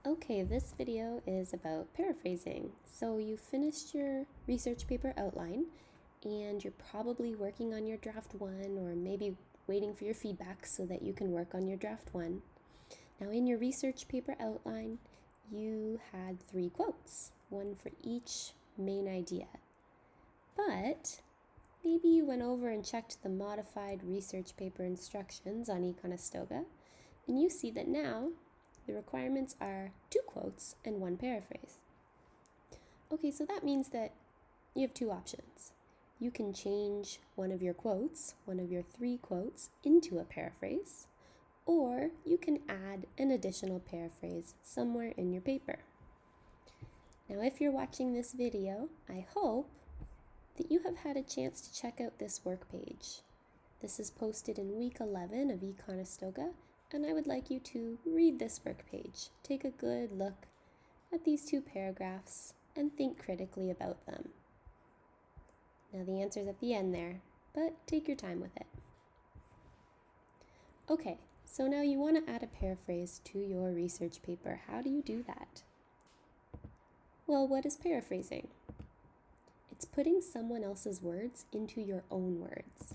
Okay, this video is about paraphrasing. So you finished your research paper outline and you're probably working on your draft one or maybe waiting for your feedback so that you can work on your draft one. Now in your research paper outline, you had 3 quotes, one for each main idea. But maybe you went over and checked the modified research paper instructions on Econestoga and you see that now the requirements are 2 quotes and 1 paraphrase. Okay, so that means that you have 2 options. You can change one of your quotes, one of your 3 quotes, into a paraphrase, or you can add an additional paraphrase somewhere in your paper. Now, if you're watching this video, I hope that you have had a chance to check out this work page. This is posted in week 11 of Econestoga, and I would like you to read this work page. Take a good look at these 2 paragraphs and think critically about them. Now the answer's at the end there, but take your time with it. Okay, so now you want to add a paraphrase to your research paper. How do you do that? Well, what is paraphrasing? It's putting someone else's words into your own words.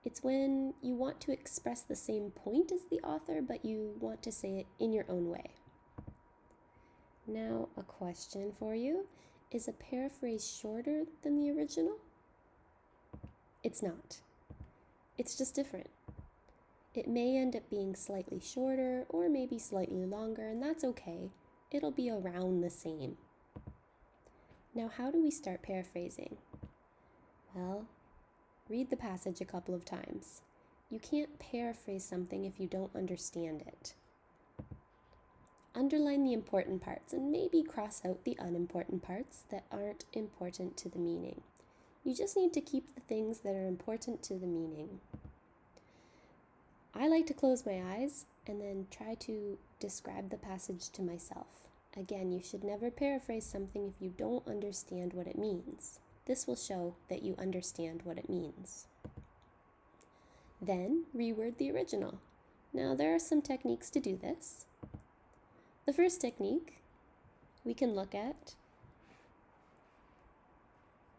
It's when you want to express the same point as the author, but you want to say it in your own way. Now, a question for you. Is a paraphrase shorter than the original? It's not. It's just different. It may end up being slightly shorter or maybe slightly longer, and that's okay. It'll be around the same. Now, how do we start paraphrasing? Well, read the passage a couple of times. You can't paraphrase something if you don't understand it. Underline the important parts and maybe cross out the unimportant parts that aren't important to the meaning. You just need to keep the things that are important to the meaning. I like to close my eyes and then try to describe the passage to myself. Again, you should never paraphrase something if you don't understand what it means. This will show that you understand what it means. Then, reword the original. Now, there are some techniques to do this. The first technique we can look at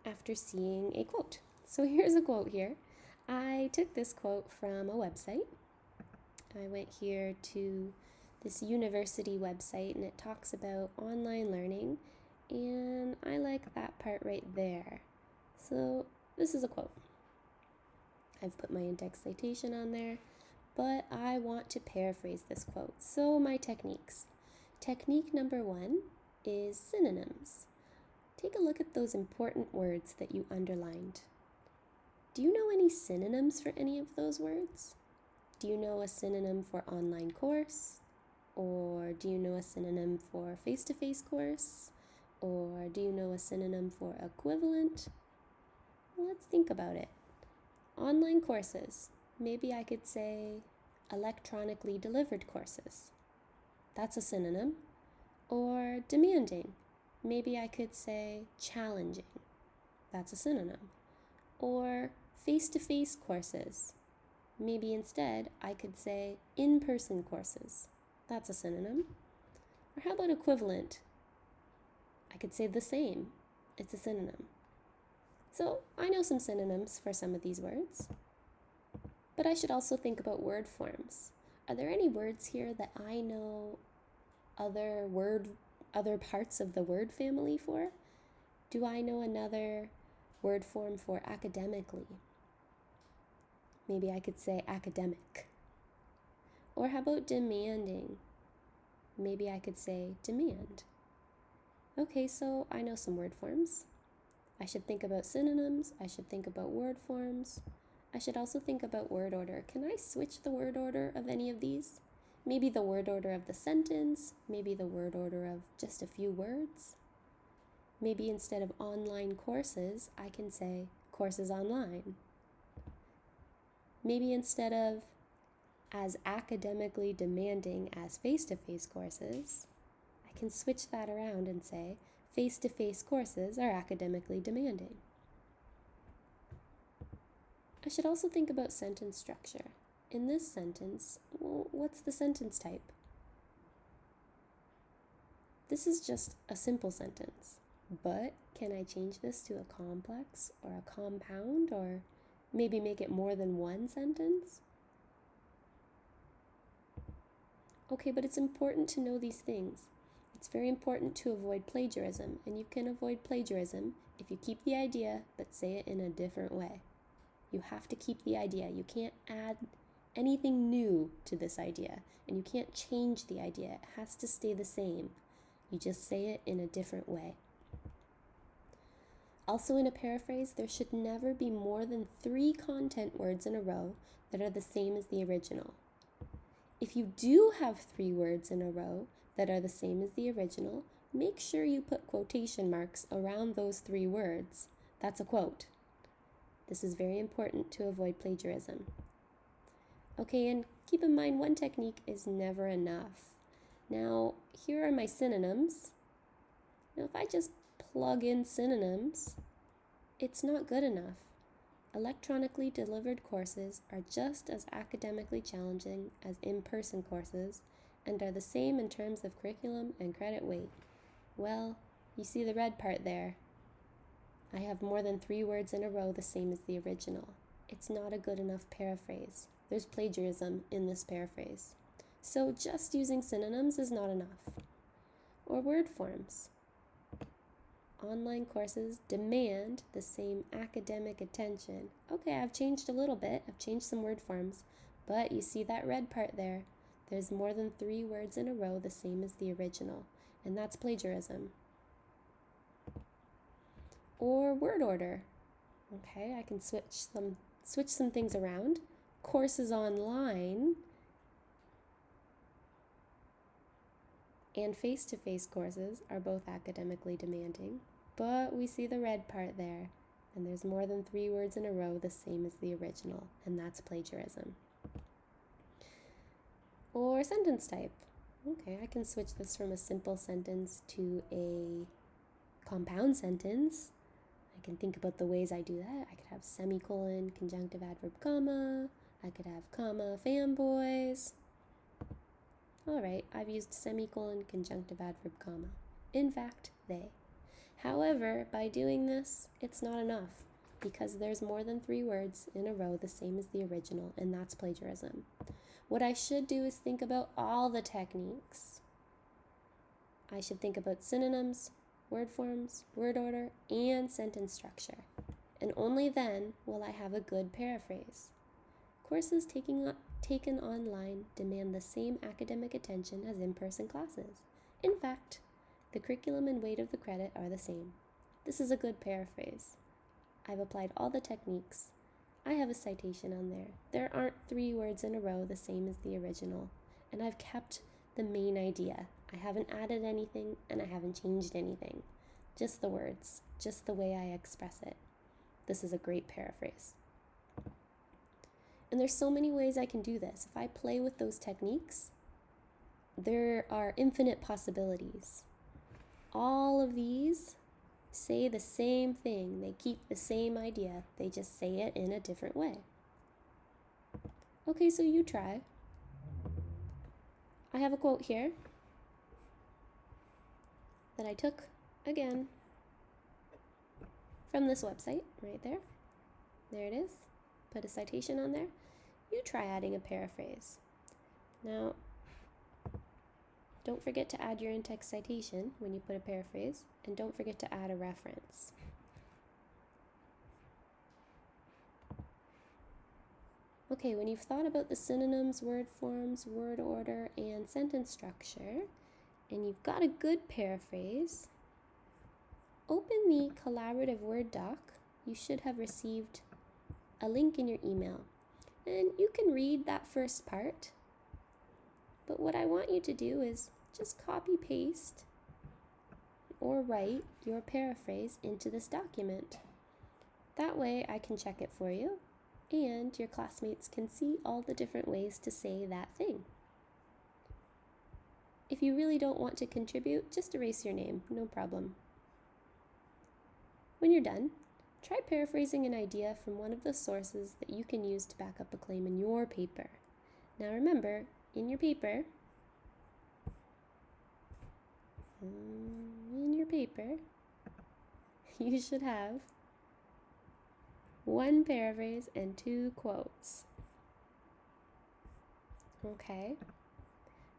after seeing a quote. So here's a quote here. I took this quote from a website. I went here to this university website and it talks about online learning, and I like that part right there. So this is a quote. I've put my in-text citation on there, but I want to paraphrase this quote. So my techniques. Technique number 1 is synonyms. Take a look at those important words that you underlined. Do you know any synonyms for any of those words? Do you know a synonym for online course? Or do you know a synonym for face-to-face course? Or do you know a synonym for equivalent? Let's think about it. Online courses. Maybe I could say electronically delivered courses. That's a synonym. Or demanding. Maybe I could say challenging. That's a synonym. Or face-to-face courses. Maybe instead I could say in-person courses. That's a synonym. Or how about equivalent? I could say the same. It's a synonym. So I know some synonyms for some of these words. But I should also think about word forms. Are there any words here that I know other parts of the word family for? Do I know another word form for academically? Maybe I could say academic. Or how about demanding? Maybe I could say demand. Okay, so I know some word forms. I should think about synonyms. I should think about word forms. I should also think about word order. Can I switch the word order of any of these? Maybe the word order of the sentence. Maybe the word order of just a few words. Maybe instead of online courses, I can say courses online. Maybe instead of as academically demanding as face-to-face courses, I can switch that around and say face-to-face courses are academically demanding. I should also think about sentence structure. In this sentence, well, what's the sentence type? This is just a simple sentence, but can I change this to a complex or a compound, or maybe make it more than one sentence? Okay, but it's important to know these things. It's very important to avoid plagiarism, and you can avoid plagiarism if you keep the idea but say it in a different way. You have to keep the idea. You can't add anything new to this idea, and you can't change the idea. It has to stay the same. You just say it in a different way. Also, in a paraphrase, there should never be more than 3 content words in a row that are the same as the original. If you do have 3 words in a row that are the same as the original, make sure you put quotation marks around those 3 words. That's a quote. This is very important to avoid plagiarism. Okay, and keep in mind, one technique is never enough. Now, here are my synonyms. Now, if I just plug in synonyms, it's not good enough. Electronically delivered courses are just as academically challenging as in-person courses and are the same in terms of curriculum and credit weight. Well, you see the red part there. I have more than 3 words in a row the same as the original. It's not a good enough paraphrase. There's plagiarism in this paraphrase. So just using synonyms is not enough. Or word forms. Online courses demand the same academic attention. Okay, I've changed a little bit. I've changed some word forms. But you see that red part there? There's more than 3 words in a row the same as the original. And that's plagiarism. Or word order. Okay, I can switch some things around. Courses online and face-to-face courses are both academically demanding, but we see the red part there, and there's more than 3 words in a row the same as the original, and that's plagiarism. Or sentence type. Okay, I can switch this from a simple sentence to a compound sentence. I can think about the ways I do that. I could have semicolon, conjunctive adverb, comma. I could have comma, fanboys. All right, I've used semicolon, conjunctive adverb, comma. In fact, they. However, by doing this, it's not enough because there's more than 3 words in a row the same as the original, and that's plagiarism. What I should do is think about all the techniques. I should think about synonyms, word forms, word order, and sentence structure. And only then will I have a good paraphrase. Courses taken online demand the same academic attention as in-person classes. In fact, the curriculum and weight of the credit are the same. This is a good paraphrase. I've applied all the techniques. I have a citation on there. There aren't 3 words in a row the same as the original, and I've kept the main idea. I haven't added anything, and I haven't changed anything. Just the words, just the way I express it. This is a great paraphrase. And there's so many ways I can do this. If I play with those techniques, there are infinite possibilities. All of these say the same thing. They keep the same idea. They just say it in a different way. Okay, so you try. I have a quote here that I took, again, from this website right there. There it is. Put a citation on there. You try adding a paraphrase. Now, don't forget to add your in-text citation when you put a paraphrase, and don't forget to add a reference. Okay, when you've thought about the synonyms, word forms, word order, and sentence structure, and you've got a good paraphrase, open the collaborative Word doc. You should have received a link in your email. And you can read that first part. But what I want you to do is just copy paste or write your paraphrase into this document. That way I can check it for you and your classmates can see all the different ways to say that thing. If you really don't want to contribute, just erase your name, no problem. When you're done, try paraphrasing an idea from one of the sources that you can use to back up a claim in your paper. Now remember, in your paper, in your paper, you should have one paraphrase and two quotes. Okay,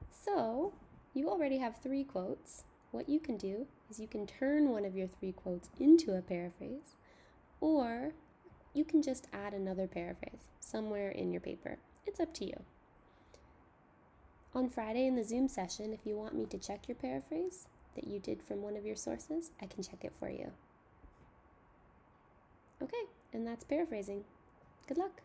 so you already have 3 quotes. What you can do is you can turn one of your 3 quotes into a paraphrase, or you can just add another paraphrase somewhere in your paper. It's up to you. On Friday in the Zoom session, if you want me to check your paraphrase that you did from one of your sources, I can check it for you. Okay, and that's paraphrasing. Good luck.